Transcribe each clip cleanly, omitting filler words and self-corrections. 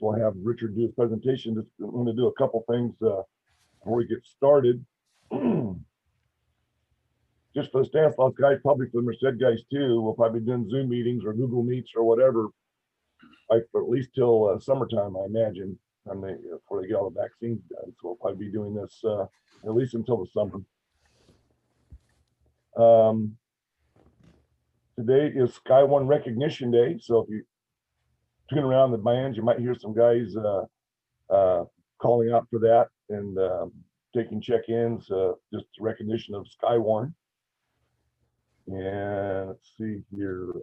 we'll have Richard do his presentation. Just going to do a couple things before we get started. Just for the Stanislaus guys, probably for the Merced guys too, we'll probably be doing Zoom meetings or Google Meets or whatever, like for at least till summertime, I imagine, before they get all the vaccines done. So we'll probably be doing this at least until the summer. Today is Sky One Recognition Day, so if you tune around the bands, you might hear some guys calling out for that and taking check-ins, just recognition of Sky One. And let's see here.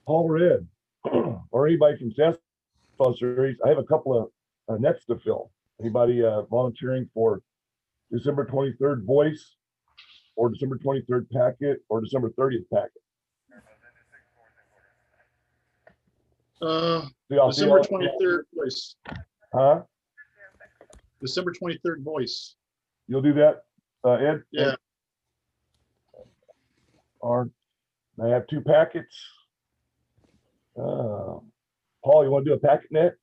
Paul or Ed, or anybody from Stanislaus series, I have a couple of nets to fill. Anybody volunteering for December 23rd voice, or December 23rd packet, or December 30th packet? December 23rd voice. Huh? December 23rd voice. You'll do that, Ed? Yeah. Ed? Or I have two packets. Paul, you want to do a packet net?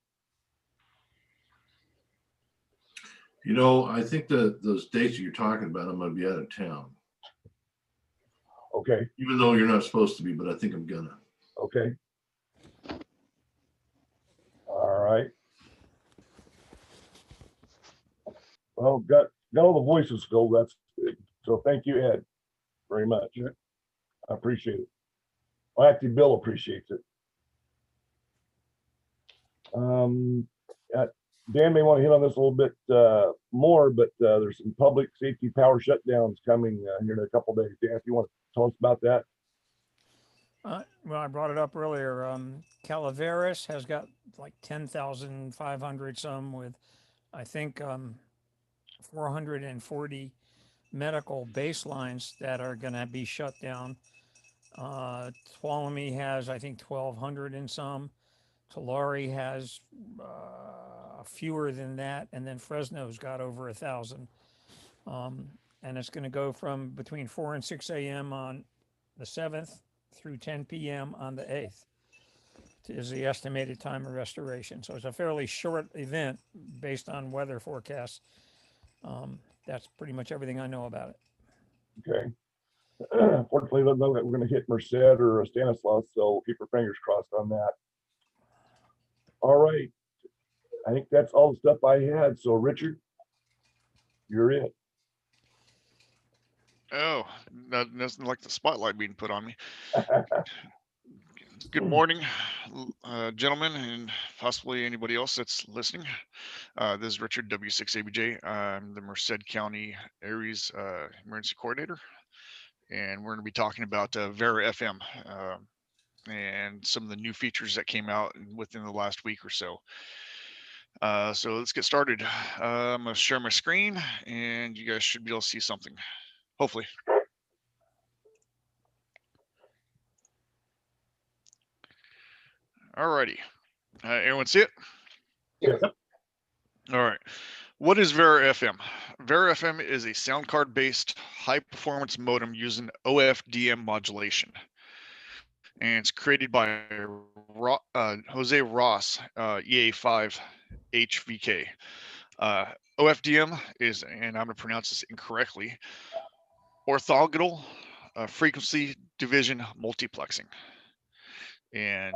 You know, I think that those dates you're talking about, I'm going to be out of town. Okay. Even though you're not supposed to be, but I think I'm gonna. Okay. All right. Well, got all the voices filled. That's good. So thank you, Ed, very much. I appreciate it. Well, actually, Bill appreciates it. Dan may want to hit on this a little bit more, but there's some public safety power shutdowns coming here in a couple days. Dan, if you want to tell us about that. Well, I brought it up earlier. Calaveras has got like 10,500 some with, I think, 440 medical baselines that are going to be shut down. Tuolumne has, I think, 1,200 and some. Tulare has fewer than that, and then Fresno's got over 1,000. And it's going to go from between 4 and 6 a.m. on the 7th through 10 p.m. on the 8th is the estimated time of restoration. So it's a fairly short event based on weather forecasts. That's pretty much everything I know about it. Okay. Fortunately, I don't know that we're going to hit Merced or Stanislaus, so we'll keep our fingers crossed on that. All right. I think that's all the stuff I had. So, Richard, you're it. Oh, nothing like the spotlight being put on me. Good morning, gentlemen, and possibly anybody else that's listening. This is Richard, W6ABJ. I'm the Merced County Aries Emergency Coordinator, and we're going to be talking about Vara FM and some of the new features that came out within the last week or so. So let's get started. I'm going to share my screen, and you guys should be able to see something, hopefully. Alrighty. Everyone see it? Yes. All right. What is Vara FM? Vara FM is a sound card based high performance modem using OFDM modulation. And it's created by Jose Ross, EA5 HVK. OFDM is, and I'm going to pronounce this incorrectly, orthogonal frequency division multiplexing. And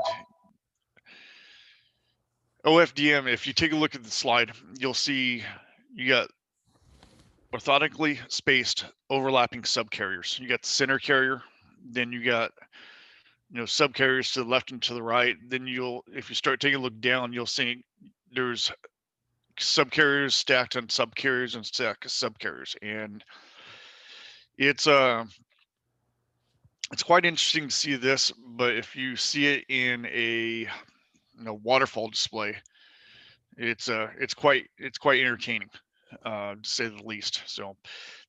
OFDM, if you take a look at the slide, you'll see you got orthogonally spaced overlapping subcarriers. You got the center carrier, then you got subcarriers to the left and to the right. Then if you start taking a look down, you'll see there's subcarriers stacked on subcarriers and stacked subcarriers, and it's quite interesting to see this. But if you see it in a waterfall display, it's quite entertaining, to say the least. So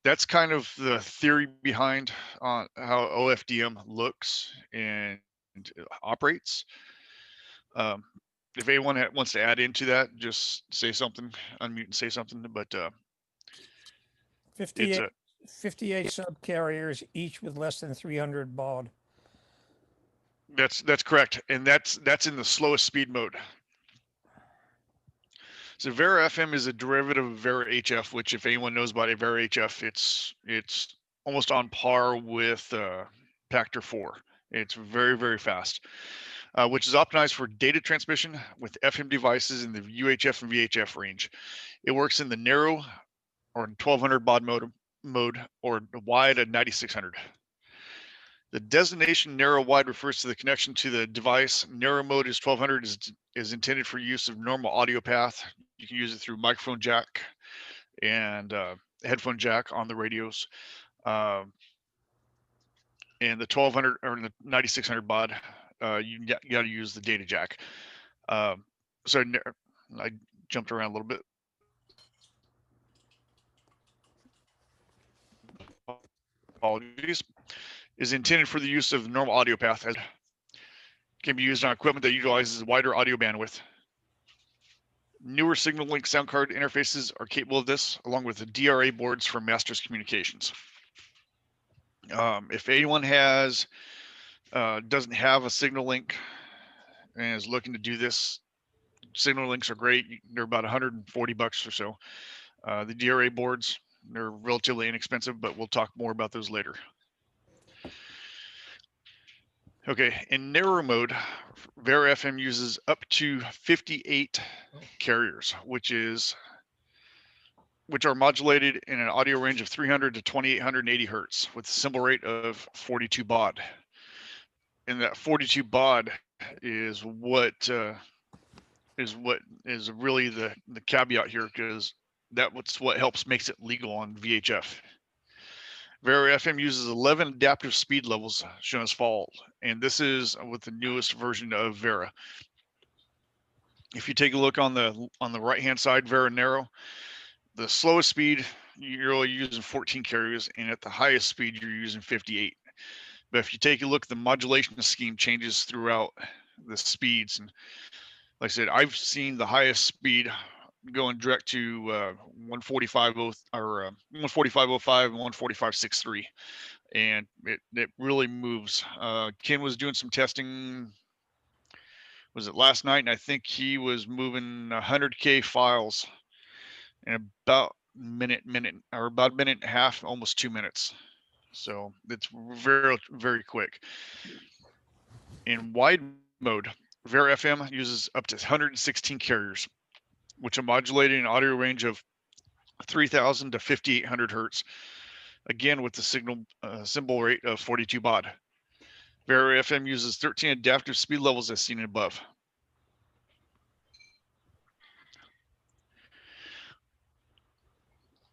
that's kind of the theory behind how OFDM looks and operates. If anyone wants to add into that, just say something, unmute and say something. But 58 subcarriers, each with less than 300 baud. That's correct, and that's in the slowest speed mode. So Vara FM is a derivative of Vara HF, which if anyone knows about a Vara HF, it's almost on par with Pactor 4. It's very, very fast, which is optimized for data transmission with FM devices in the UHF and VHF range. It works in the narrow or 1200 baud mode or wide at 9600. The designation narrow wide refers to the connection to the device. Narrow mode is 1200 is intended for use of normal audio path. You can use it through microphone jack and headphone jack on the radios. And the 1200 or the 9600 baud, you got to use the data jack. So I jumped around a little bit. Apologies. Is intended for the use of normal audio path, as can be used on equipment that utilizes wider audio bandwidth. Newer signal link sound card interfaces are capable of this, along with the DRA boards for Masters Communications. If anyone has doesn't have a signal link and is looking to do this, signal links are great. They're about 140 bucks or so. The DRA boards, they're relatively inexpensive, but we'll talk more about those later. Okay, in narrow mode, Vara FM uses up to 58 carriers, which are modulated in an audio range of 300 to 2880 hertz with a symbol rate of 42 baud. And that 42 baud is what is really the caveat here, because that's what makes it legal on VHF. Vara FM uses 11 adaptive speed levels shown as follows, and this is with the newest version of Vara. If you take a look on the right hand side, Vara Narrow, the slowest speed you're only using 14 carriers, and at the highest speed you're using 58. But if you take a look, the modulation scheme changes throughout the speeds, and like I said, I've seen the highest speed going direct to 145 or 145.05 and 145.63, and it really moves. Ken was doing some testing, was it last night, and I think he was moving 100K files in about a minute and a half, almost 2 minutes. So it's very, very quick. In wide mode, Vara FM uses up to 116 carriers, which are modulated in an audio range of 3000 to 5800 hertz, again with the symbol rate of 42 baud. Vara FM uses 13 adaptive speed levels as seen above.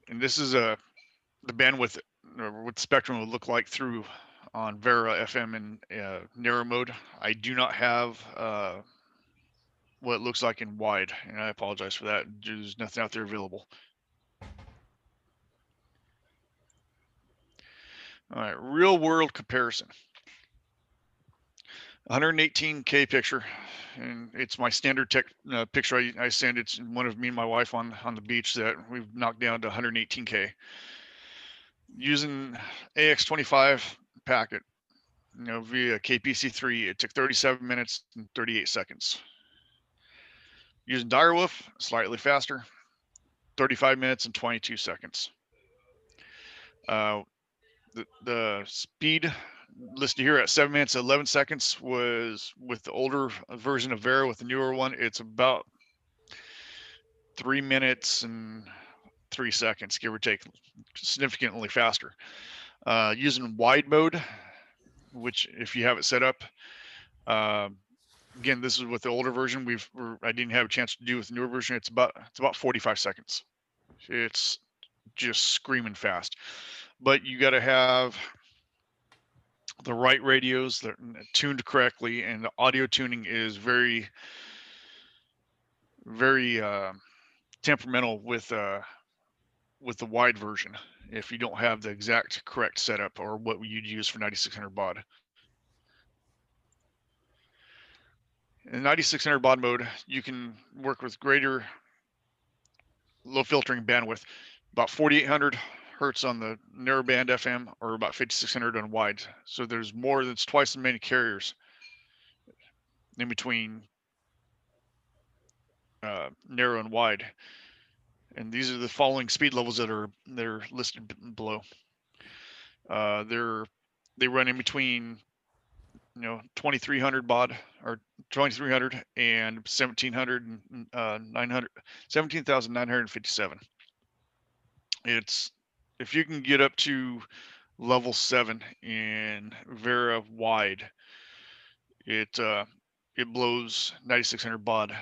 And this is the bandwidth, what the spectrum would look like through on Vara FM in narrow mode. I do not have what it looks like in wide, and I apologize for that. There's nothing out there available. All right, real world comparison. 118K picture, and it's my standard picture I send. It's one of me and my wife on the beach that we've knocked down to 118K. Using AX25 packet, via KPC3, it took 37 minutes and 38 seconds. Using Direwolf, slightly faster, 35 minutes and 22 seconds. The speed listed here at 7 minutes 11 seconds was with the older version of Vara. With the newer one, it's about 3 minutes and 3 seconds, give or take, significantly faster. Using wide mode, which if you have it set up, again, this is with the older version. I didn't have a chance to do with the newer version. It's about 45 seconds. It's just screaming fast, but you got to have the right radios that are tuned correctly, and the audio tuning is very, very temperamental with the wide version. If you don't have the exact correct setup or what you'd use for 9600 baud. In 9600 baud mode, you can work with greater low filtering bandwidth, about 4800 hertz on the narrowband FM or about 5600 on wide. So there's more, that's twice as many carriers in between narrow and wide. And these are the following speed levels they're listed below. They run in between 2300 baud or 2300 and 1700 900 17,957. It's if you can get up to level 7 in Vera wide, it blows 9600 baud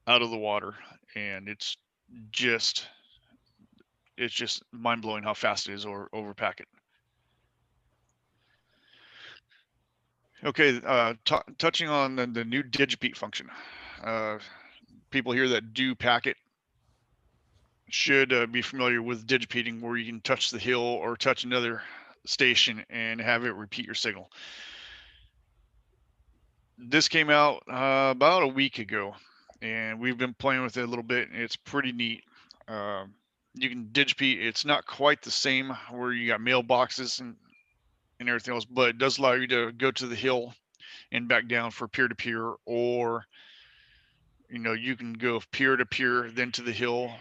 out of the water, and it's just mind-blowing how fast it is over packet. Okay, touching on the new Digipeat function. People here that do packet should be familiar with Digipeating, where you can touch the hill or touch another station and have it repeat your signal. This came out about a week ago, and we've been playing with it a little bit. It's pretty neat. You can Digipeat. It's not quite the same where you got mailboxes and everything else, but it does allow you to go to the hill and back down for peer-to-peer, or you can go peer-to-peer then to the hill,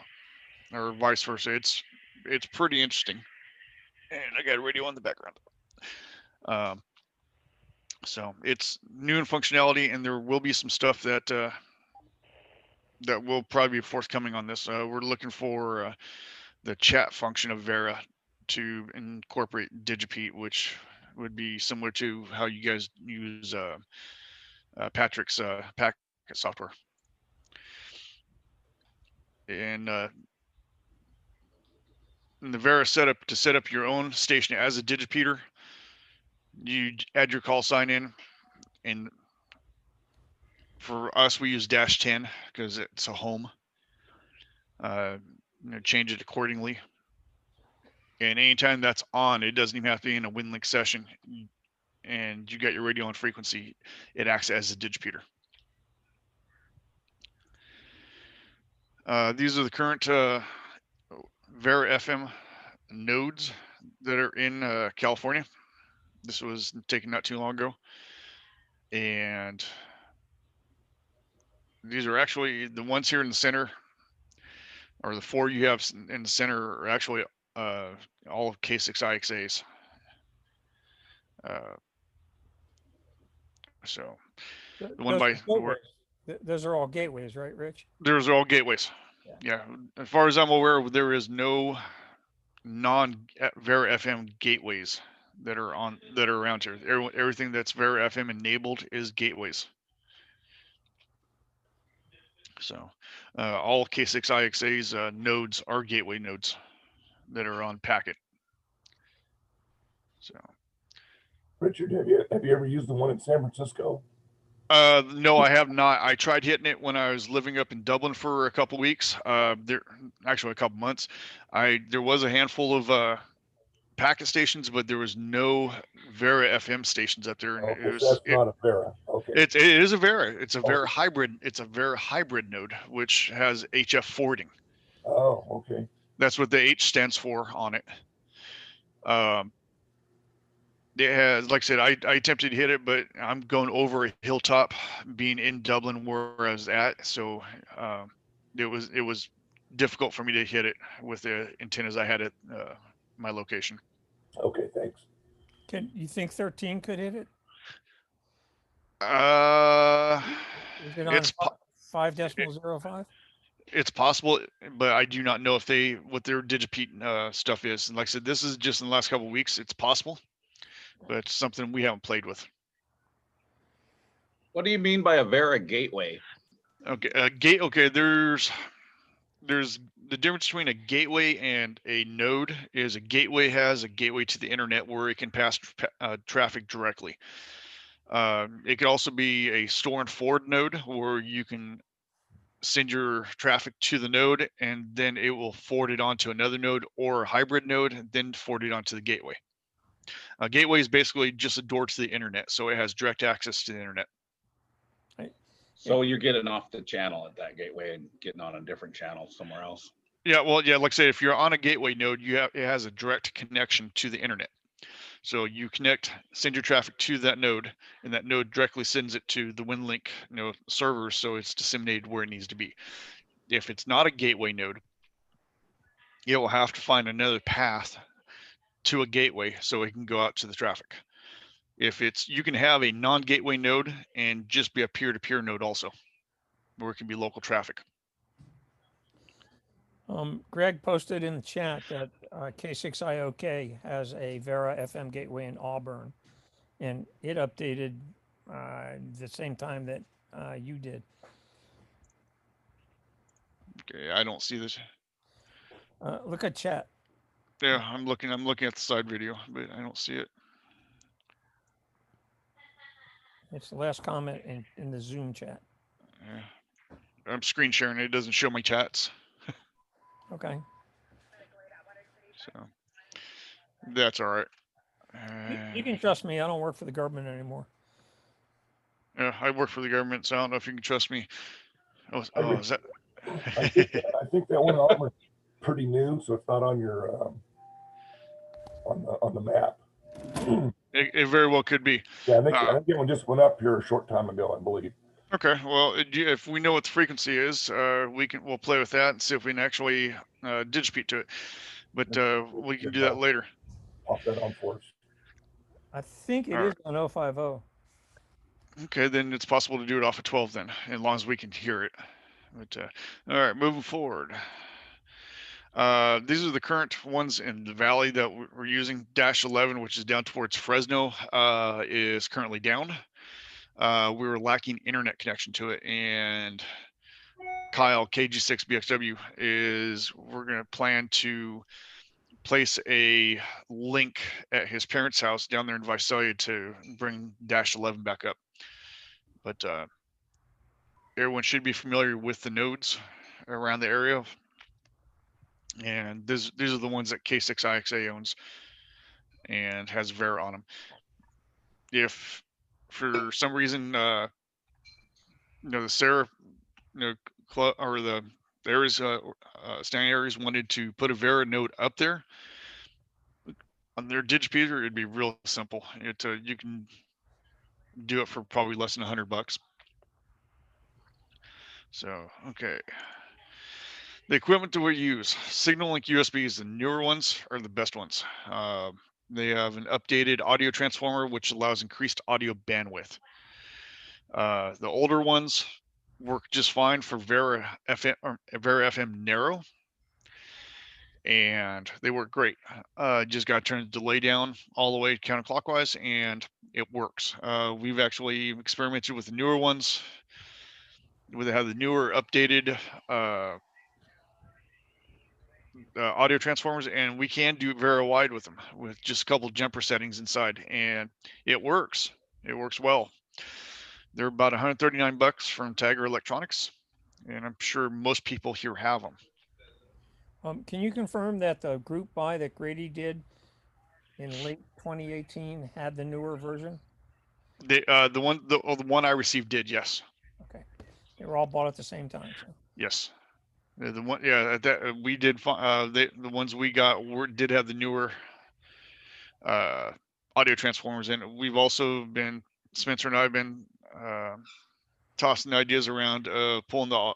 or vice versa. It's pretty interesting. And I got a radio on the background. So it's new in functionality, and there will be some stuff that will probably be forthcoming on this. We're looking for the chat function of Vera to incorporate Digipeat, which would be similar to how you guys use Patrick's packet software. And in the Vera setup, to set up your own station as a Digipeater, you add your call sign in, and for us we use -10 because it's a home. Change it accordingly, and anytime that's on, it doesn't even have to be in a WinLink session, and you got your radio on frequency, it acts as a Digipeater. These are the current Vara FM nodes that are in California. This was taken not too long ago, and these are actually the ones here in the center, or the 4 you have in the center, are actually all of K6IXAs. So the one by those are all gateways, right, Rich? Those are all gateways. Yeah. As far as I'm aware, there is no non-Vara FM gateways that are around here. Everything that's Vara FM enabled is gateways. So all K6IXA's nodes are gateway nodes that are on packet. So, Richard, have you ever used the one in San Francisco? no, I have not. I tried hitting it when I was living up in Dublin for a couple weeks. Actually a couple months. There was a handful of packet stations, but there was no Vara FM stations up there. And that's not a Vara. Okay. It is a Vara. It's a Vara hybrid. It's a Vara hybrid node, which has HF forwarding. Oh, okay. That's what the H stands for on it. It has, like I said, I attempted to hit it, but I'm going over a hilltop, being in Dublin where I was at, so it was difficult for me to hit it with the antennas I had at my location. Okay, thanks. Can you think 13 could hit it? Is it on 5.05? It's possible, but I do not know what their Digipeat stuff is. And like I said, this is just in the last couple of weeks. It's possible, but it's something we haven't played with. What do you mean by a Vara gateway? Okay, okay, there's the difference between a gateway and a node is a gateway has a gateway to the internet where it can pass traffic directly. It could also be a store and forward node where you can send your traffic to the node and then it will forward it onto another node, or a hybrid node and then forward it onto the gateway. A gateway is basically just a door to the internet, so it has direct access to the internet. So you're getting off the channel at that gateway and getting on a different channel somewhere else. Yeah, well, yeah, like I say, if you're on a gateway node, it has a direct connection to the internet. So you connect, send your traffic to that node, and that node directly sends it to the WinLink, server, so it's disseminated where it needs to be. If it's not a gateway node, it will have to find another path to a gateway so it can go out to the traffic. You can have a non-gateway node and just be a peer-to-peer node also, where it can be local traffic. Greg posted in the chat that K6IOK has a Vara FM gateway in Auburn, and it updated the same time that you did. Okay, I don't see this. Look at chat. Yeah, I'm looking at the side video, but I don't see it. It's the last comment in the Zoom chat. Yeah. I'm screen sharing it. It doesn't show my chats. Okay. So that's all right. You can trust me. I don't work for the government anymore. Yeah, I work for the government, so I don't know if you can trust me. Is that? I think that one was pretty new, so it's not on your on the map. It very well could be. Yeah, I think that one just went up here a short time ago, I believe. Okay, well, if we know what the frequency is, we'll play with that and see if we can actually Digipeat to it. But we can do that later. Pop that on for us. I think it is on 050. Okay, then it's possible to do it off of 12 then, as long as we can hear it. But all right, moving forward. These are the current ones in the valley that we're using. Dash 11, which is down towards Fresno, is currently down. We were lacking internet connection to it, and Kyle KG6BXW we're going to plan to place a link at his parents' house down there in Visalia to bring Dash 11 back up. But everyone should be familiar with the nodes around the area, and these are the ones that K6IXA owns and has Vara on them. If for some reason the Sarah club or the areas standing areas wanted to put a Vara node up there on their Digipeater, it'd be real simple. You can do it for probably less than $100. So okay, the equipment that we use, SignalLink USBs, the newer ones are the best ones. They have an updated audio transformer which allows increased audio bandwidth. The older ones work just fine for Vara FM narrow, and they work great. Just got to turn the delay down all the way counterclockwise, and it works. We've actually experimented with the newer ones, where they have the newer updated audio transformers, and we can do Vara wide with them with just a couple of jumper settings inside, and it works. It works well. They're about $139 from Tiger Electronics, and I'm sure most people here have them. Can you confirm that the group buy that Grady did in late 2018 had the newer version? The one I received did, yes. Okay, they were all bought at the same time. So. Yes, the one, yeah, that we did. The ones we got did have the newer audio transformers, and we've also been, Spencer and I have been tossing ideas around, pulling on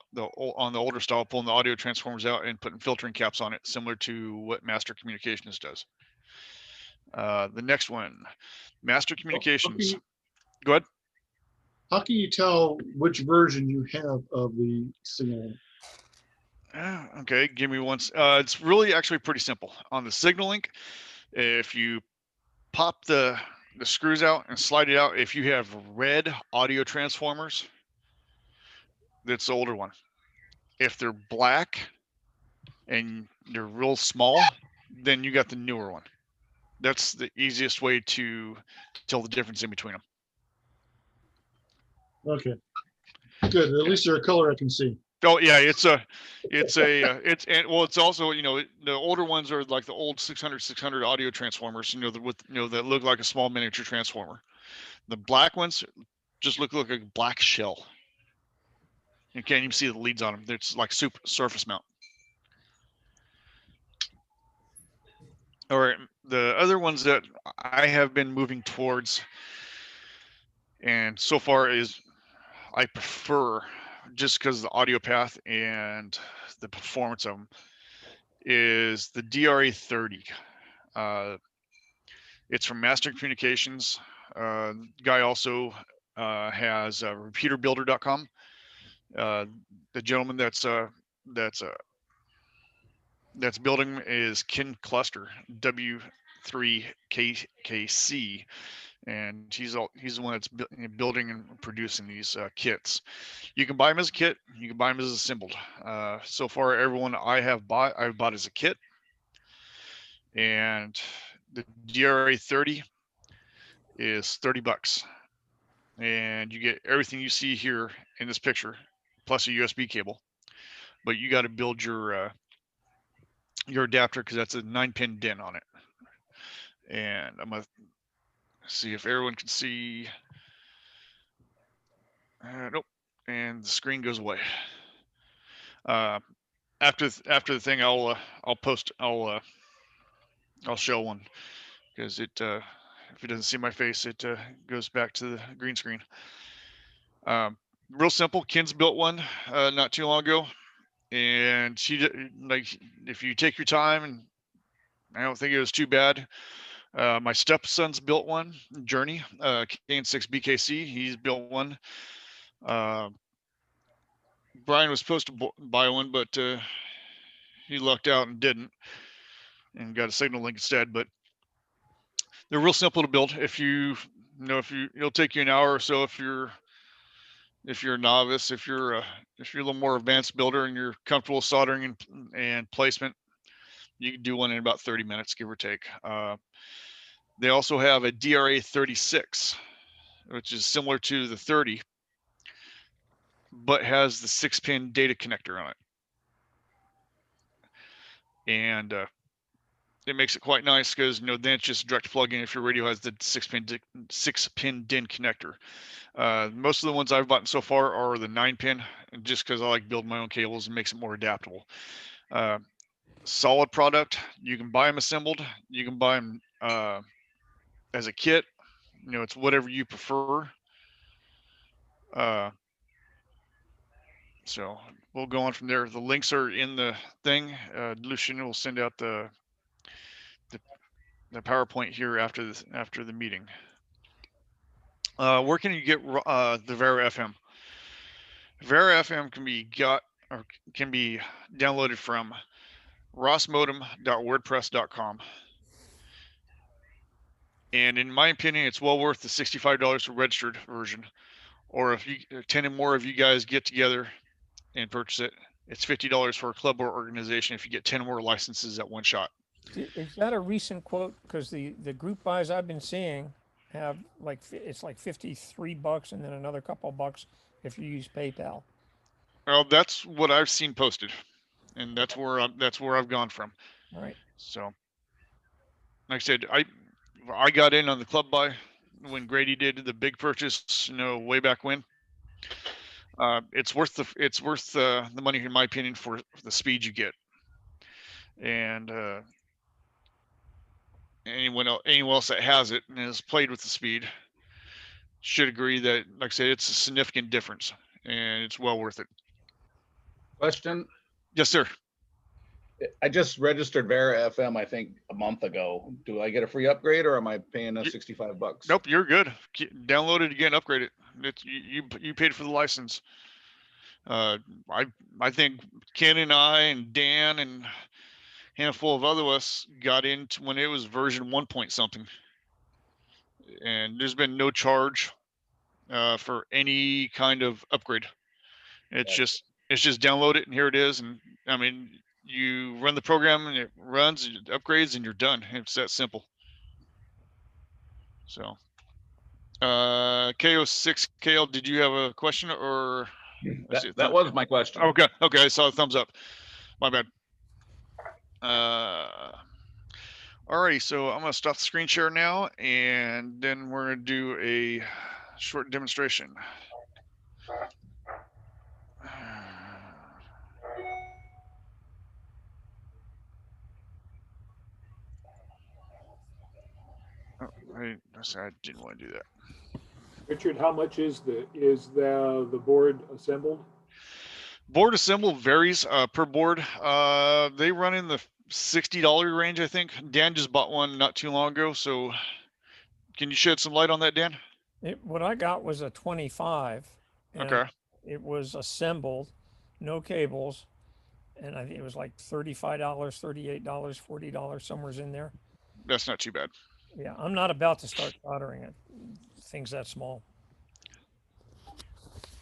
the older style, pulling the audio transformers out and putting filtering caps on it, similar to what Master Communications does. The next one, Master Communications. Go ahead. How can you tell which version you have of the signal? Okay, give me one. It's really actually pretty simple. On the SignalLink, if you pop the screws out and slide it out, if you have red audio transformers, that's the older one. If they're black and they're real small, then you got the newer one. That's the easiest way to tell the difference in between them. Okay, good. At least they're a color I can see. Oh yeah, it's also, the older ones are like the old 600 audio transformers, that look like a small miniature transformer. The black ones just look like a black shell. You can't even see the leads on them. It's like surface mount. All right, The other ones that I have been moving towards, and so far is I prefer, just because of the audio path and the performance of them, is the DRA 30. It's from Master Communications. Guy also has repeaterbuilder.com. The gentleman that's building is Kin Cluster W3KKC, and he's the one that's building and producing these kits. You can buy them as a kit. You can buy them as assembled. So far, everyone I've bought as a kit, and the DRA 30 is $30, and you get everything you see here in this picture, plus a USB cable. But you got to build your adapter, because that's a 9-pin DIN on it. And I'm gonna see if everyone can see. Nope, and the screen goes away. After the thing, I'll show one, because it if it doesn't see my face, it goes back to the green screen. Real simple. Ken's built one not too long ago, and if you take your time, and I don't think it was too bad. My stepson's built one, Journey, KN6 BKC. He's built one. Brian was supposed to buy one, but he lucked out and didn't, and got a Signal Link instead. But they're real simple to build. It'll take you an hour or so if you're a novice. If you're a little more advanced builder and you're comfortable soldering and placement, you can do one in about 30 minutes, give or take. They also have a DRA 36, which is similar to the 30, but has the 6-pin data connector on it. And it makes it quite nice, because then it's just direct plug-in if your radio has the 6-pin DIN connector. Most of the ones I've bought so far are the 9-pin, just because I like building my own cables and makes it more adaptable. Solid product. You can buy them assembled. You can buy them as a kit. It's whatever you prefer. So we'll go on from there. The links are in the thing. Lucian will send out the PowerPoint here after the meeting. Where can you get the Vara FM? Vara FM can be downloaded from rossmodem.wordpress.com. And in my opinion, it's well worth the $65 for registered version. Or if 10 and more of you guys get together and purchase it, it's $50 for a club or organization if you get 10 or more licenses at one shot. Is that a recent quote? Because the group buys I've been seeing have it's like $53 and then another couple of bucks if you use PayPal. Well, that's what I've seen posted, and that's where I've gone from. All right. So, like I said, I got in on the club buy when Grady did the big purchase, way back when. It's worth the money, in my opinion, for the speed you get. And anyone else that has it and has played with the speed should agree that, like I said, it's a significant difference, and it's well worth it. Question. Yes, sir. I just registered Vara FM, I think, a month ago. Do I get a free upgrade, or am I paying $65? Nope, you're good. Download it again, upgrade it. You paid for the license. I think Ken and I and Dan and a handful of other us got into when it was version 1 point something, and there's been no charge for any kind of upgrade. It's just download it, and here it is. And I mean, you run the program and it runs, it upgrades, and you're done. It's that simple. So KO6 KL, did you have a question, or that was my question? Okay, I saw a thumbs up. My bad. Alrighty, so I'm gonna stop the screen share now, and then we're gonna do a short demonstration. I didn't want to do that. Richard, how much is the board assembled? Board assemble varies per board. They run in the $60 range, I think. Dan just bought one not too long ago. So can you shed some light on that, Dan? What I got was a 25, and Okay. it was assembled, no cables, and I think it was like $35, $38, $40, somewhere's in there. That's not too bad. Yeah, I'm not about to start soldering it. Things that small.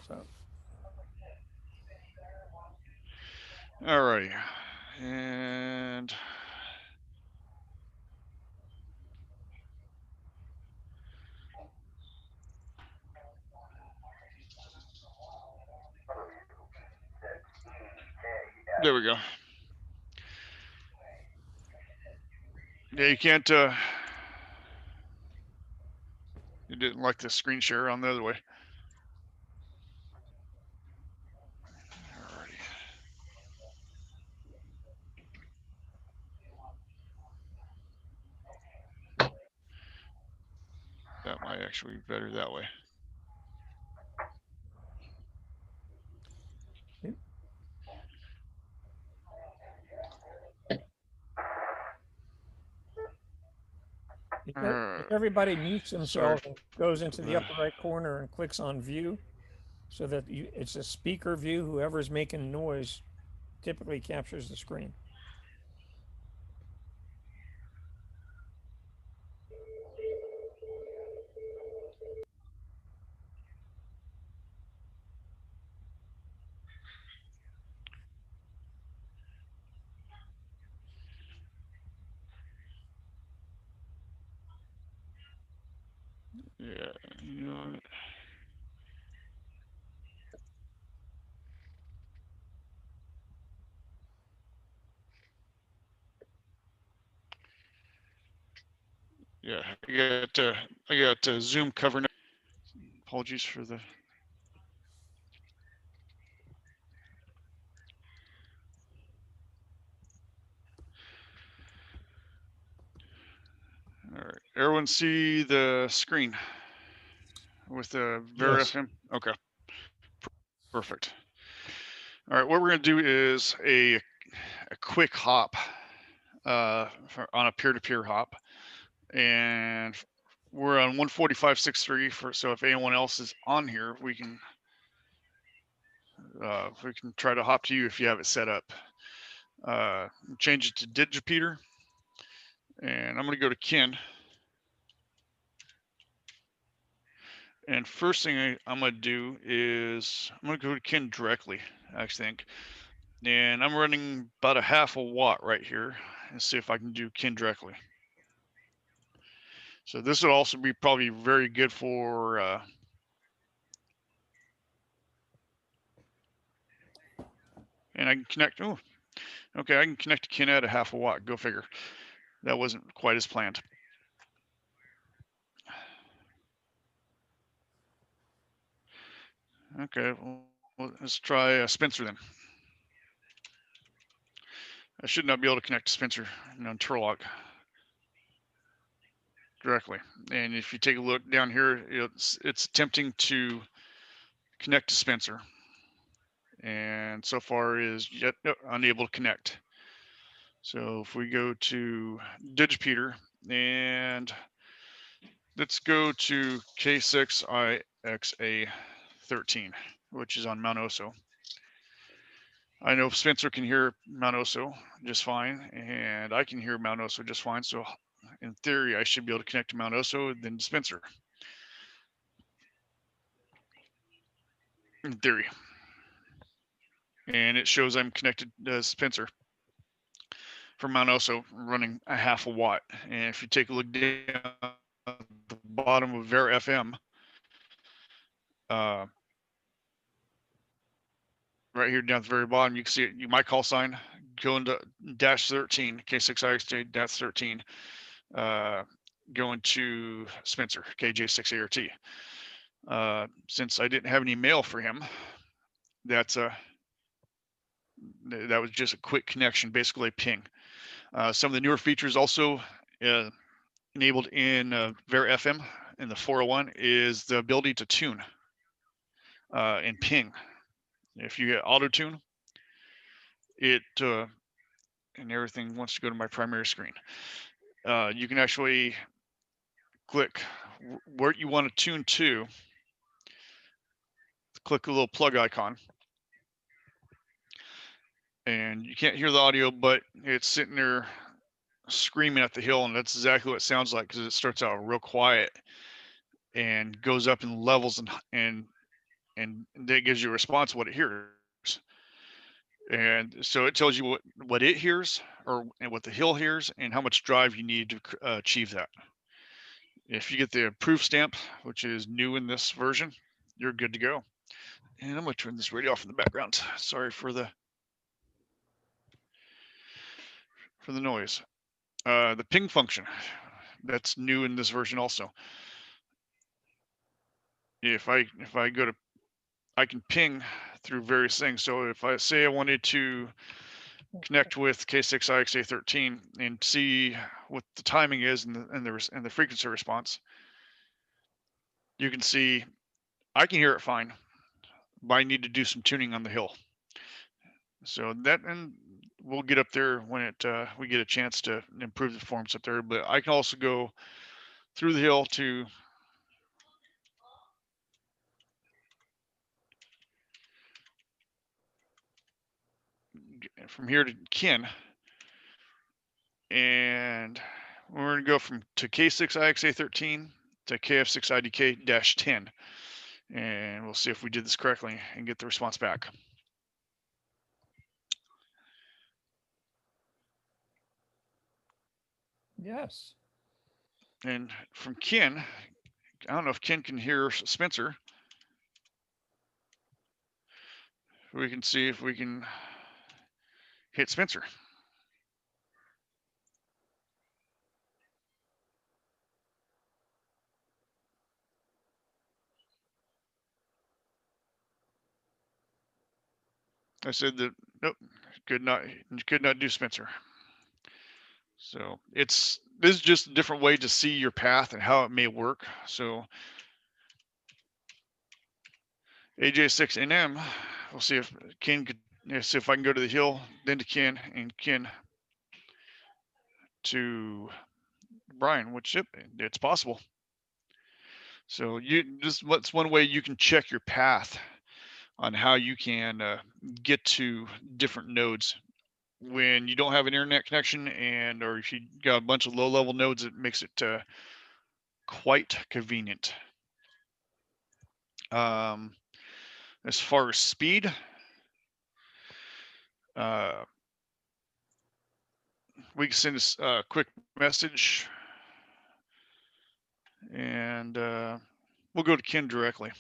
So Alrighty. And there we go. Yeah, you can't, you didn't like the screen share on the other way. Alrighty. That might actually be better that way. if everybody mutes themselves and goes into the upper right corner and clicks on view, so that it's a speaker view, whoever's making noise typically captures the screen. Yeah, you know what? Yeah, I got Zoom covering. Apologies for the. All right, everyone see the screen with the Vara Yes. FM? Okay, perfect. All right, what we're gonna do is a quick hop on a peer-to-peer hop, and we're on 145.6.3 for, so if anyone else is on here, we can try to hop to you if you have it set up. Change it to Digipeater, and I'm gonna go to Ken. And first thing I'm gonna do is I'm gonna go to Ken directly, I think. And I'm running about a half a watt right here and see if I can do Ken directly. So this would also be probably very good for and I can connect. Oh, okay, I can connect to Ken at a half a watt. Go figure. That wasn't quite as planned. Okay, well, let's try Spencer then. I should not be able to connect to Spencer on Turlock directly. And if you take a look down here, it's attempting to connect to Spencer, and so far is yet unable to connect. So if we go to Digipeater and let's go to K6IXA13, which is on Mount Oso. I know Spencer can hear Mount Oso just fine, and I can hear Mount Oso just fine. So in theory, I should be able to connect to Mount Oso and then Spencer. In theory. And it shows I'm connected to Spencer from Mount Oso, running a half a watt. And if you take a look down at the bottom of Vara FM, right here down at the very bottom, you can see it, my call sign going to -13, K6IXJ-13, going to Spencer, KJ6ART. Since I didn't have any mail for him, that was just a quick connection, basically a ping. Some of the newer features also, enabled in Vara FM in the 401 is the ability to tune and ping. If you get auto tune, it and everything wants to go to my primary screen. You can actually click where you want to tune to. Click a little plug icon, and you can't hear the audio, but it's sitting there screaming at the hill, and that's exactly what it sounds like, because it starts out real quiet and goes up in levels, and that gives you a response of what it hears. And so it tells you what it hears, and what the hill hears, and how much drive you need to achieve that. If you get the approved stamp, which is new in this version, you're good to go. And I'm going to turn this radio off in the background. Sorry for the noise. The ping function, that's new in this version also. If I go to, I can ping through various things. So if I say I wanted to connect with K6IXA13 and see what the timing is and the frequency response, you can see I can hear it fine, but I need to do some tuning on the hill. So that, and we'll get up there when we get a chance to improve the performance up there. But I can also go through the hill to from here to Kin, and we're going to go to K6IXA13 to KF6IDK-10, and we'll see if we did this correctly and get the response back. Yes. And from Kin, I don't know if Kin can hear Spencer. We can see if we can hit Spencer. I said that, nope, could not do Spencer. So this is just a different way to see your path and how it may work. So AJ6NM, we'll see if Ken could, see if I can go to the hill, then to Ken, and Ken to Brian, which it's possible. So that's one way you can check your path on how you can get to different nodes when you don't have an internet connection, or if you got a bunch of low-level nodes, it makes it quite convenient. As far as speed, we can send a quick message, and we'll go to Ken directly.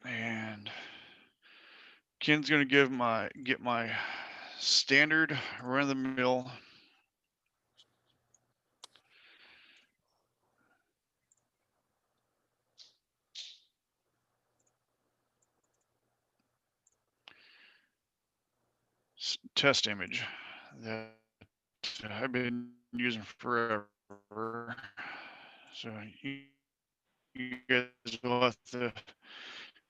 And Ken's going to get my standard run-of-the-mill test image that I've been using forever. So you guys will have to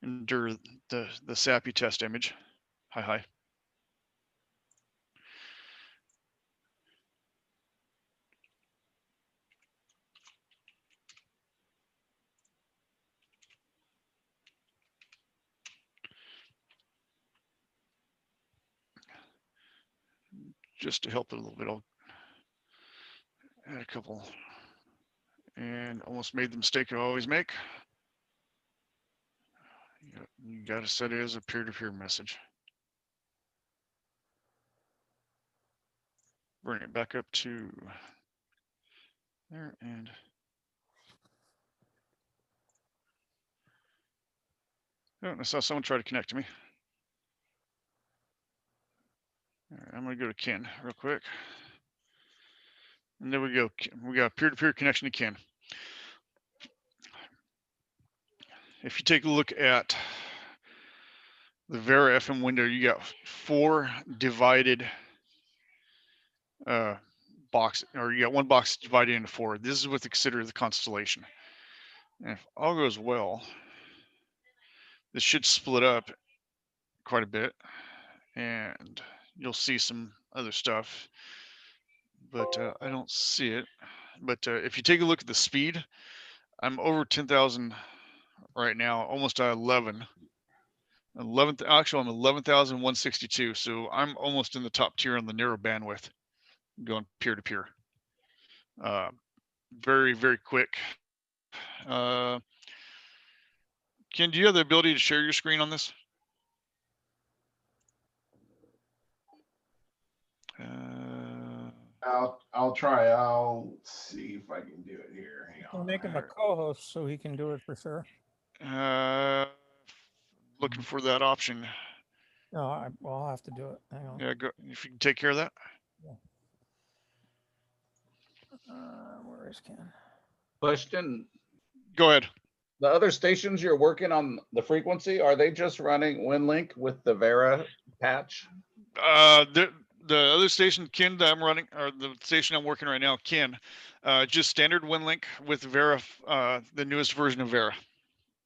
endure the sappy test image. Hi. Just to help it a little bit, I'll add a couple, and almost made the mistake I always make. You got to set it as a peer-to-peer message. Bring it back up to there, and oh, I saw someone try to connect to me. All right, I'm going to go to Ken real quick. And there we go. We got a peer-to-peer connection to Ken. if you take a look at the Vara FM window, you got 4 divided box, or you got 1 box divided into 4. This is what they consider the constellation. And if all goes well, this should split up quite a bit, and you'll see some other stuff, but I don't see it. But if you take a look at the speed, I'm over 10,000 right now, almost at 11. 11th, actually, I'm 11,162. So I'm almost in the top tier on the narrow bandwidth going peer to peer. Very, very quick. Ken, do you have the ability to share your screen on this? I'll try. I'll see if I can do it here. Hang We'll on. make him a co-host so he can do it for sure. Looking for that option. No, well, I'll have to do it. Hang on. Yeah, go if you can take care of that. Where is Ken? Question, Go ahead. the other stations you're working on the frequency, are they just running WinLink with the Vara patch? The other station, Ken, that I'm running, or the station I'm working right now, Ken, just standard WinLink with Vara, the newest version of Vara.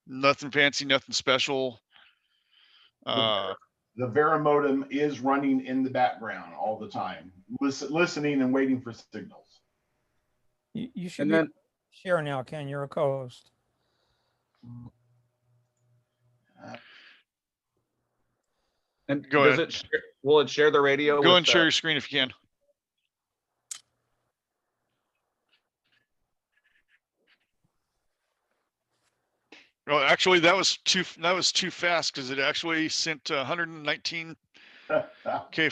Nothing fancy, nothing special. The Vara modem is running in the background all the time, listening and waiting for signals. You should And be then, share now, Ken. You're a co-host. and Go does ahead. will it share the radio? Go with and share your screen if you can. Well, actually, that was too fast because it actually sent 119K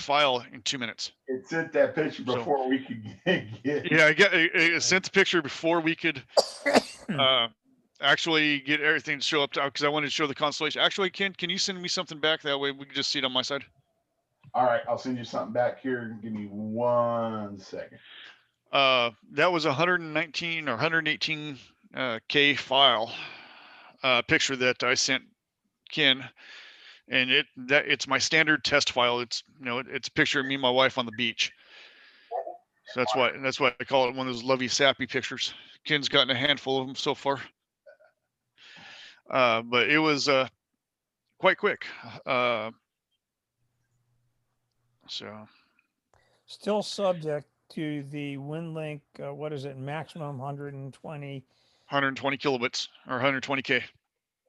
file in 2 minutes. It sent that picture So- before we could get. Yeah, it sent the picture before we could actually get everything to show up, because I wanted to show the constellation. Actually, Ken, can you send me something back? That way we can just see it on my side. All right, I'll send you something back here. Give me 1 second. That was 119 or 118 K file picture that I sent Ken, and it's my standard test file. It's it's a picture of me and my wife on the beach. So that's why I call it one of those lovey sappy pictures. Ken's gotten a handful of them so far, but it was quite quick. So Still subject to the WinLink, what is it, maximum 120 kilobits or 120K.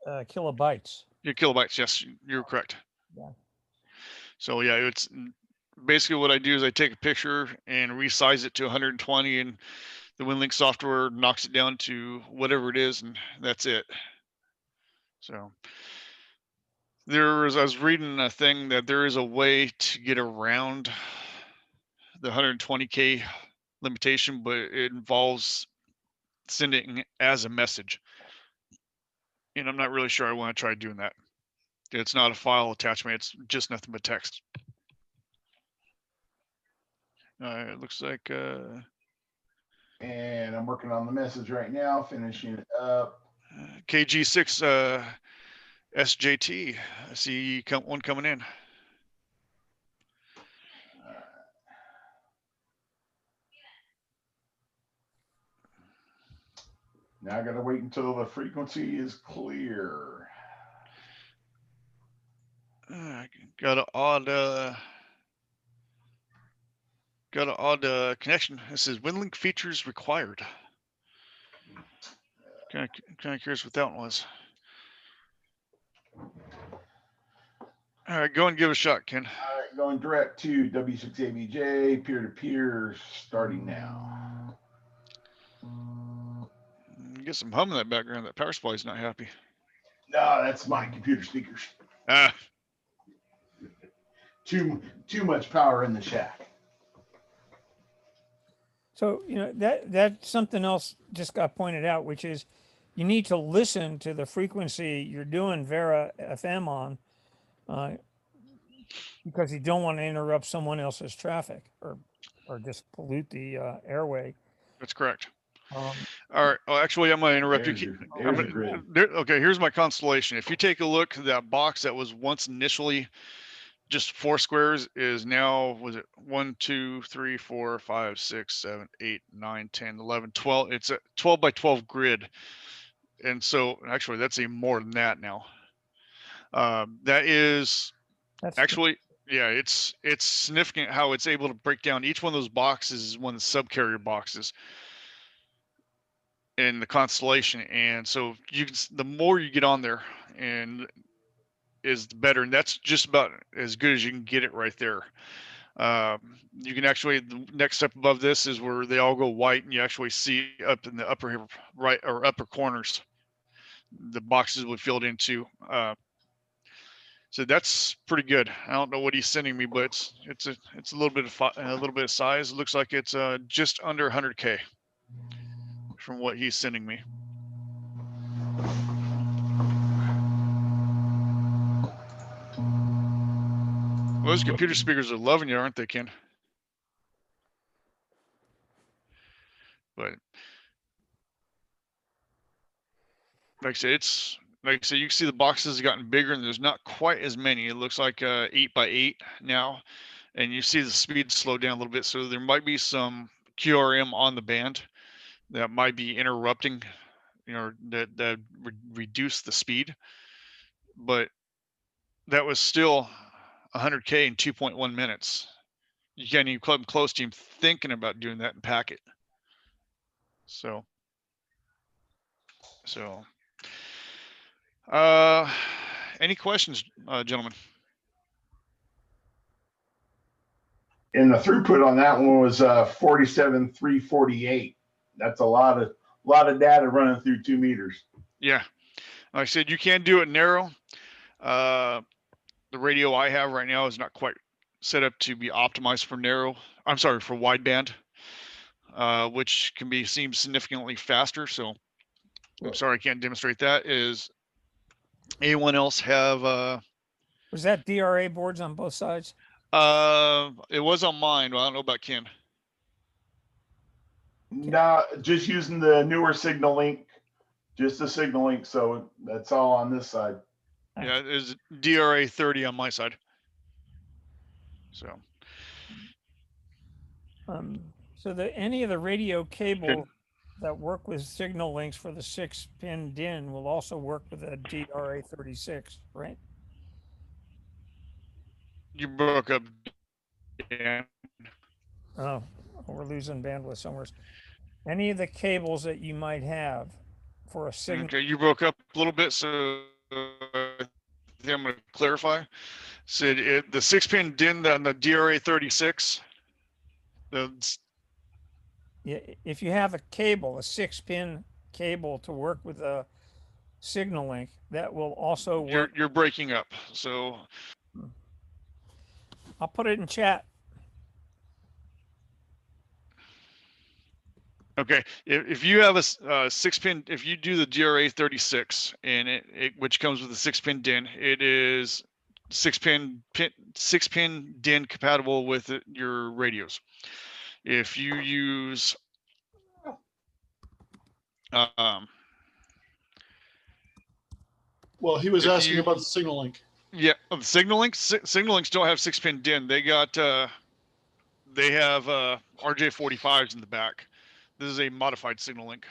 kilobytes. Yeah, kilobytes. Yes, you're correct. Yeah. So yeah, it's basically what I do is I take a picture and resize it to 120, and the WinLink software knocks it down to whatever it is, and that's it. So I was reading a thing that there is a way to get around the 120K limitation, but it involves sending as a message. And I'm not really sure I want to try doing that. It's not a file attachment. It's just nothing but text. It looks like. And I'm working on the message right now, finishing it up. KG6 SJT. I see one coming in. Now I gotta wait until the frequency is clear. Got an odd connection. It says WinLink features required. Kind of curious what that one was. All right, go and give it a shot, Ken. All right, going direct to W6ABJ, peer-to-peer, starting now. Get some hum in that background. That power supply is not happy. No, that's my computer speakers. Ah, Too much power in the shack. So, that's something else just got pointed out, which is you need to listen to the frequency you're doing Vara FM on, because you don't want to interrupt someone else's traffic or just pollute the airway. that's correct. Um, All right. Oh, actually, I'm gonna interrupt There's you. your, there's your grid. Okay, here's my constellation. If you take a look, that box that was once initially just 4 squares is now, was it 1, 2, 3, 4, 5, 6, 7, 8, 9, 10, 11, 12. It's a 12 by 12 grid. And so actually that's even more than that now. That is that's actually, yeah, it's significant how it's able to break down each one of those boxes is one of the subcarrier boxes in the constellation. And so you can, the more you get on there and is the better. And that's just about as good as you can get it right there. You can actually, the next step above this is where they all go white and you actually see up in the upper right or upper corners, the boxes would filled into. So that's pretty good. I don't know what he's sending me, but it's a little bit of size. It looks like it's just under 100K from what he's sending me. Well, those computer speakers are loving you, aren't they, Ken? But like I said, you can see the boxes have gotten bigger and there's not quite as many. It looks like 8 by 8 now, and you see the speed slow down a little bit. So there might be some QRM on the band that might be interrupting, that reduce the speed. But that was still 100K in 2.1 minutes. You can't even come close to him thinking about doing that in packet. So, any questions, gentlemen? And the throughput on that one was 47,348. That's a lot of data running through 2 meters. Yeah, like I said, you can do it narrow. The radio I have right now is not quite set up to be optimized for narrow. I'm sorry, for wideband, which can be seem significantly faster. So I'm sorry I can't demonstrate that. Is anyone else have? was that DRA boards on both sides? It was on mine, but I don't know about Ken. No, just using the newer signal link, just the signal link. So that's all on this side. Yeah, it is DRA 30 on my side. So. So any of the radio cable that work with signal links for the 6-pin DIN will also work with a DRA 36, right? You broke up, Dan. Oh, we're losing bandwidth somewhere. Any of the cables that you might have for a signal. Okay, you broke up a little bit, so I'm going to clarify. Said the 6-pin DIN on the DRA 36. Yeah, if you have a cable, a 6-pin cable to work with a signal link, that will also work. You're breaking up, so I'll put it in chat. Okay, if you have a 6-pin, if you do the DRA 36 and which comes with a 6-pin DIN, it is 6-pin DIN compatible with your radios. If you use well, he was asking about the signal link. Yeah, the signal links don't have 6-pin DIN. They got they have RJ45s in the back. This is a modified signal link.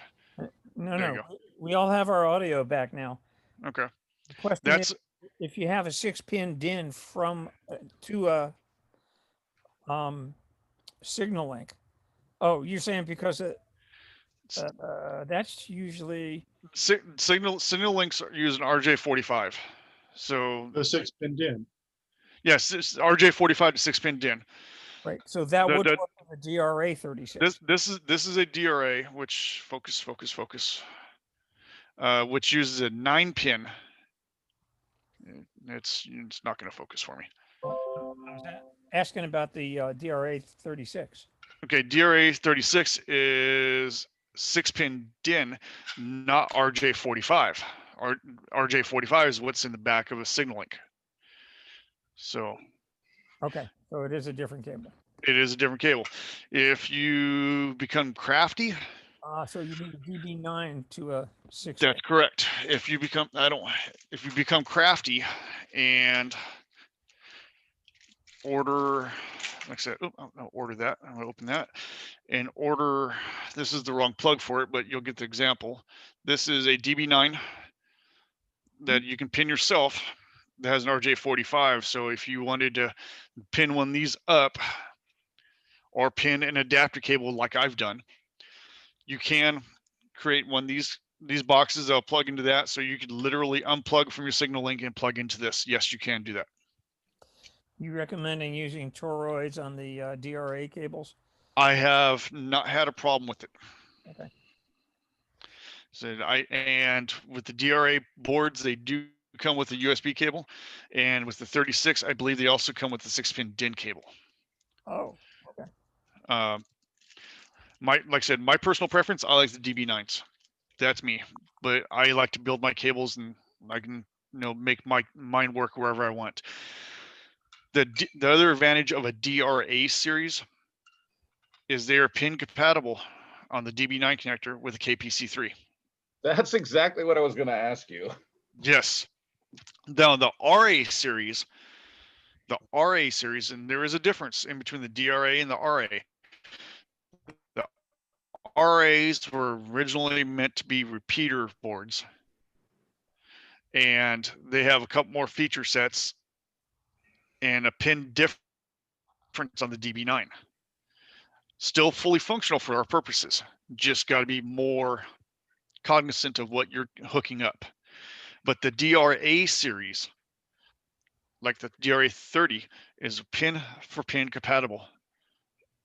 No, we all have our audio back now. Okay. The question is, if you have a 6-pin DIN from to a signal link. Oh, you're saying because that's usually signal links are using RJ45. So the 6-pin DIN. Yes, it's RJ45 to 6-pin DIN. Right. So that would work with a DRA 36. This is a DRA, which focus, which uses a 9-pin. It's not going to focus for me. I was asking about the DRA 36. Okay, DRA 36 is 6-pin DIN, not RJ45. RJ45 is what's in the back of a signal link. So. Okay, so it is a different cable. It is a different cable. If you become crafty So you need a DB9 to a 6. That's correct. If you become, if you become crafty and order, like I said, I'll order that. I'm gonna open that and order. This is the wrong plug for it, but you'll get the example. This is a DB9 that you can pin yourself that has an RJ45. So if you wanted to pin one of these up or pin an adapter cable like I've done, you can create one of these boxes that'll plug into that. So you could literally unplug from your signal link and plug into this. Yes, you can do that. You recommending using toroids on the DRA cables? I have not had a problem with it. Okay. So and with the DRA boards, they do come with a USB cable, and with the 36, I believe they also come with the 6-pin DIN cable. Oh, okay. Like I said, my personal preference, I like the DB9s. That's me, but I like to build my cables, and I can make mine work wherever I want. The other advantage of a DRA series is they are pin compatible on the DB9 connector with a KPC3. That's exactly what I was going to ask you. Yes. Now the RA series, and there is a difference in between the DRA and the RA. The RAs were originally meant to be repeater boards, and they have a couple more feature sets and a pin difference on the DB9. Still fully functional for our purposes. Just got to be more cognizant of what you're hooking up. But the DRA series, like the DRA 30, is pin for pin compatible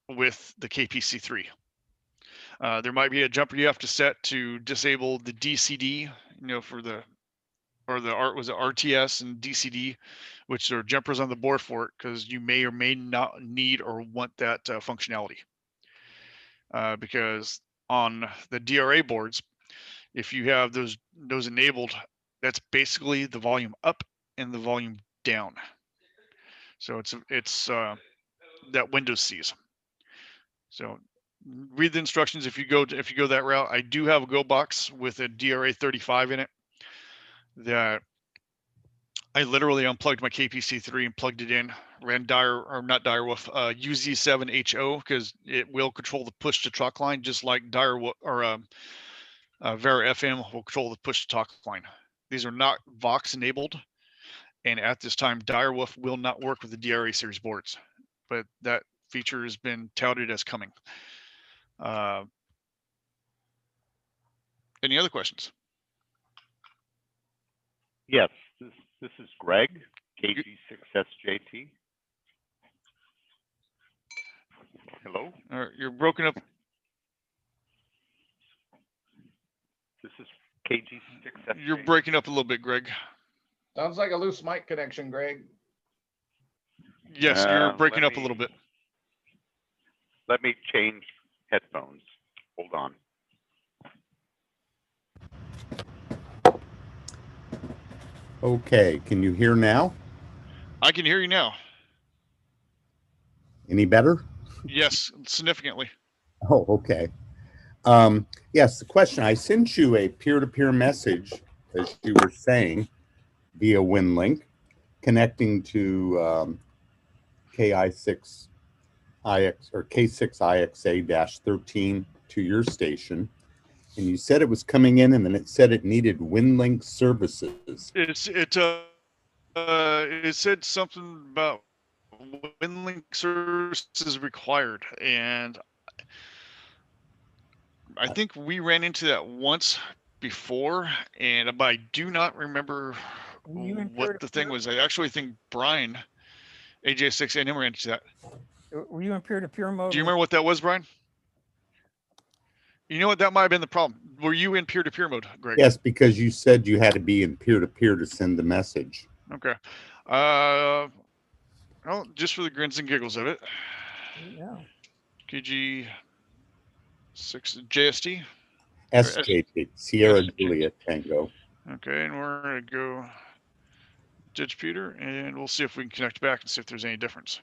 with the KPC3. There might be a jumper you have to set to disable the DCD, for the was it RTS and DCD, which are jumpers on the board for it, because you may or may not need or want that functionality. Because on the DRA boards, if you have those enabled, that's basically the volume up and the volume down. So it's that Windows sees. So read the instructions if you go that route. I do have a Go box with a DRA 35 in it that I literally unplugged my KPC3 and plugged it in, ran UZ7HO, because it will control the push to talk line, just like Vara FM will control the push to talk line. These are not Vox enabled, and at this time, Direwolf will not work with the DRA series boards, but that feature has been touted as coming. Any other questions? Yes, this is Greg, KG6SJT. Hello? You're broken up. This is KG6SJT. You're breaking up a little bit, Greg. Sounds like a loose mic connection, Greg. Yes, you're breaking up a little bit. Let me change headphones. Hold on. Okay, can you hear now? I can hear you now. Any better? Yes, significantly. Oh, okay. Yes, the question, I sent you a peer-to-peer message, as you were saying, via WinLink, connecting to K6IXA-13 to your station. And you said it was coming in, and then it said it needed WinLink services. It said something about WinLink services required, and I think we ran into that once before, but I do not remember what the thing was. I actually think Brian, AJ6, and him ran into that. Were you in peer-to-peer mode? Do you remember what that was, Brian? You know what? That might have been the problem. Were you in peer-to-peer mode, Greg? Yes, because you said you had to be in peer-to-peer to send the message. Okay. Well, just for the grins and giggles of it. Yeah. KG6 JST? SJT, Sierra Juliet Tango. Okay, and we're going to go Digipeating, and we'll see if we can connect back and see if there's any difference.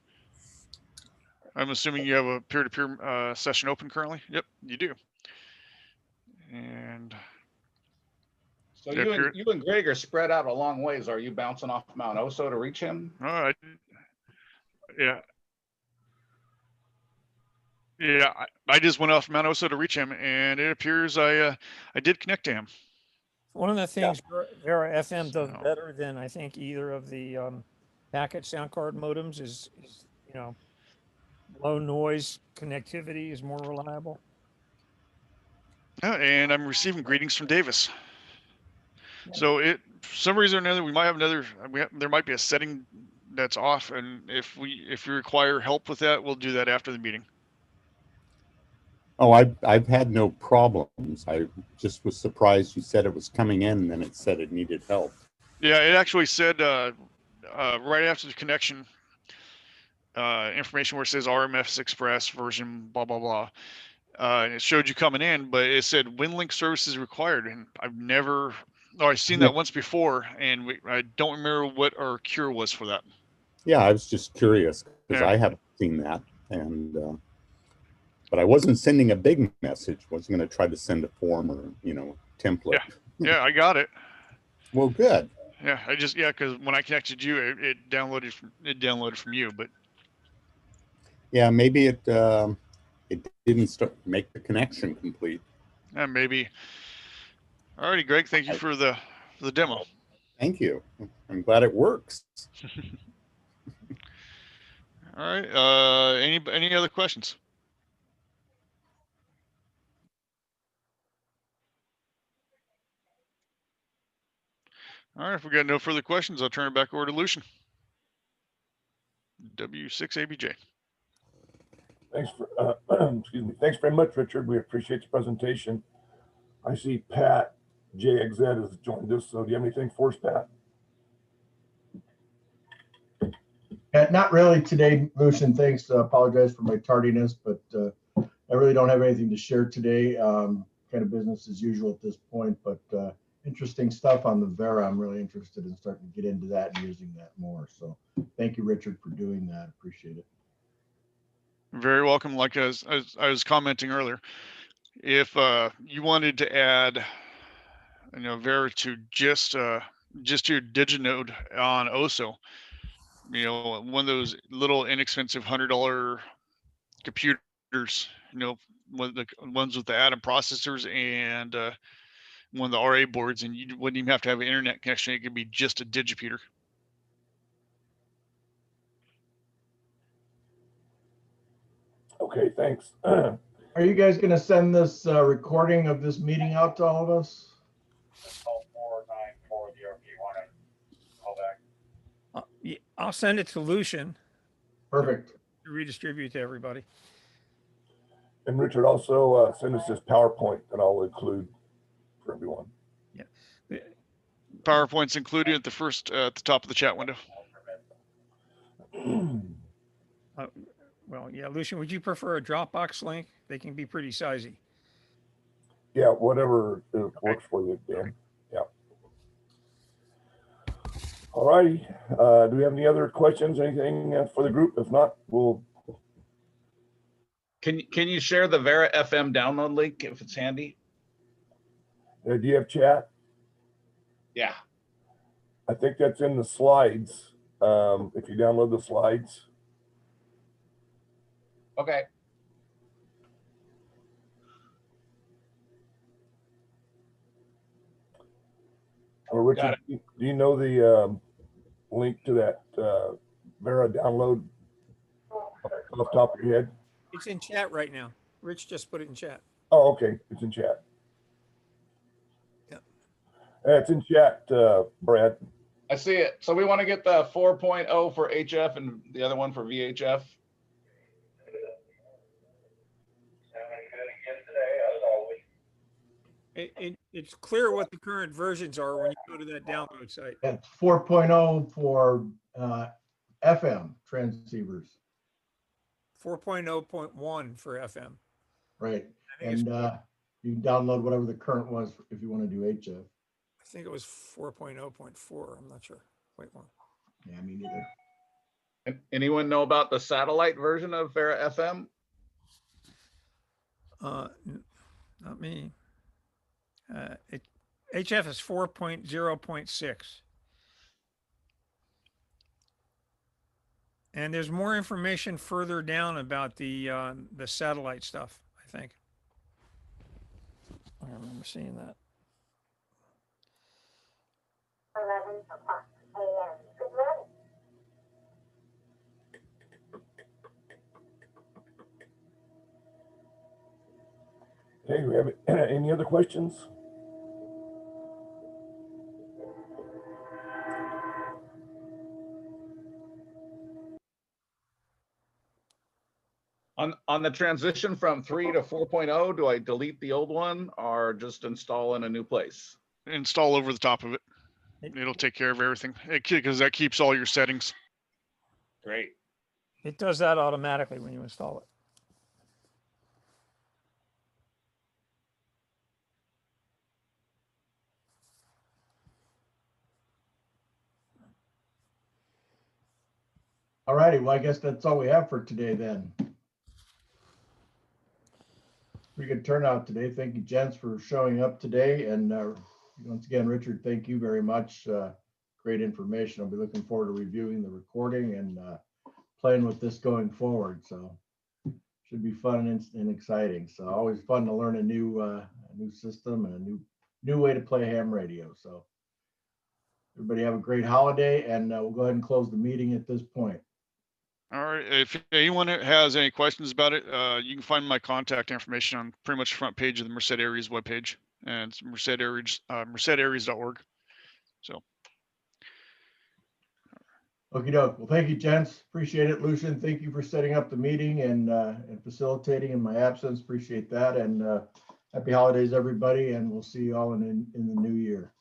I'm assuming you have a peer-to-peer session open currently? Yep, you do. And So Yeah, period. you and Greg are spread out a long ways. Are you bouncing off Mount Oso to reach him? all right. Yeah. Yeah, I just went off Mount Oso to reach him, and it appears I did connect to him. One of the things Vera FM does So- better than I think either of the packet sound card modems is low noise connectivity is more reliable. Yeah, and I'm receiving greetings from Davis. Yeah. So for some reason or another, we might have there might be a setting that's off, and if you require help with that, we'll do that after the meeting. Oh, I've had no problems. I just was surprised you said it was coming in and then it said it needed help. Yeah, it actually said right after the connection information where it says RMS Express version blah blah blah. And it showed you coming in, but it said WinLink services required, and I've seen that once before, and I don't remember what our cure was for that. Yeah, I was just curious because Yeah. I haven't seen that, and but I wasn't sending a big message. Wasn't going to try to send a form or template. Yeah, I got it. Well, good. Yeah, because when I connected you, it downloaded from you, but Yeah, maybe it didn't make the connection complete. maybe. Alrighty, Greg, thank you for the demo. Thank you. I'm glad it works. All right. Any other questions? All right. If we got no further questions, I'll turn it back over to Lucian. W6ABJ. Thanks for, excuse me. Thanks very much, Richard. We appreciate the presentation. I see Pat JXZ has joined us. So do you have anything for us, Pat? Not really today, Lucian. Thanks. Apologize for my tardiness, but I really don't have anything to share today. Kind of business as usual at this point, but interesting stuff on the Vara. I'm really interested in starting to get into that and using that more. So thank you, Richard, for doing that. Appreciate it. Very welcome. Like as I was commenting earlier, if you wanted to add, Vera to just your DigiNode on OSO, one of those little inexpensive $100 computers, one of the ones with the Atom processors and one of the RA boards, and you wouldn't even have to have an internet connection. It could be just a Digipeater. Okay, thanks. Are you guys going to send this recording of this meeting out to all of us? Yeah, I'll send it to Lucian Perfect. to redistribute to everybody. And Richard, also send us this PowerPoint that I'll include for everyone. Yeah. PowerPoint's included at the top of the chat window. Well, yeah, Lucian, would you prefer a Dropbox link? They can be pretty sizey. Yeah, whatever works for you, Dan. Yeah. All righty. Do we have any other questions? Anything for the group? If not, we'll. Can you share the Vara FM download link if it's handy? Do you have chat? Yeah. I think that's in the slides. If you download the slides. Okay. Or Richard, do you know the link to that Vara download off the top of your head? It's in chat right now. Rich just put it in chat. Oh, okay. It's in chat. Yeah. It's in chat, Brad. I see it. So we want to get the 4.0 for HF and the other one for VHF. It's clear what the current versions are when you go to that download site. It's 4.0 for FM transceivers. 4.0.1 for FM. Right. I think And you can download whatever the current was if you want to do HF. I think it was 4.0.4. I'm not sure. Wait one. Yeah, me neither. Anyone know about the satellite version of Vara FM? Not me. HF is 4.0.6. And there's more information further down about the satellite stuff, I think. I remember seeing that. 11 o'clock a.m. Good morning. Okay, we have any other questions? On the transition from 3 to 4.0, do I delete the old one or just install in a new place? Install over the top of it. It'll take care of everything because that keeps all your settings. Great. It does that automatically when you install it. All righty, well, I guess that's all we have for today then. Pretty good turnout today. Thank you, gents, for showing up today. And once again, Richard, thank you very much. Great information. I'll be looking forward to reviewing the recording and playing with this going forward. So should be fun and exciting. So always fun to learn a new system and a new way to play ham radio. So everybody have a great holiday, and we'll go ahead and close the meeting at this point. All right. If anyone has any questions about it, you can find my contact information on pretty much the front page of the Merced Aries webpage, and it's mercedaries.org. So. Okie doke. Well, thank you, gents. Appreciate it. Lucian, thank you for setting up the meeting and facilitating in my absence. Appreciate that. And happy holidays, everybody. And we'll see you all in the new year.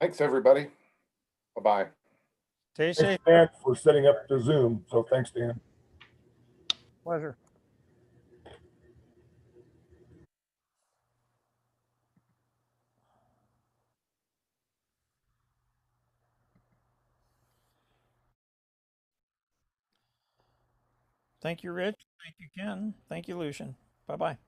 Thanks, everybody. Bye-bye. Stay safe. Thanks, Dan, for setting up the Zoom. So thanks, Dan. Pleasure. Thank you, Rich. Thank you, Ken. Thank you, Lucian. Bye-bye.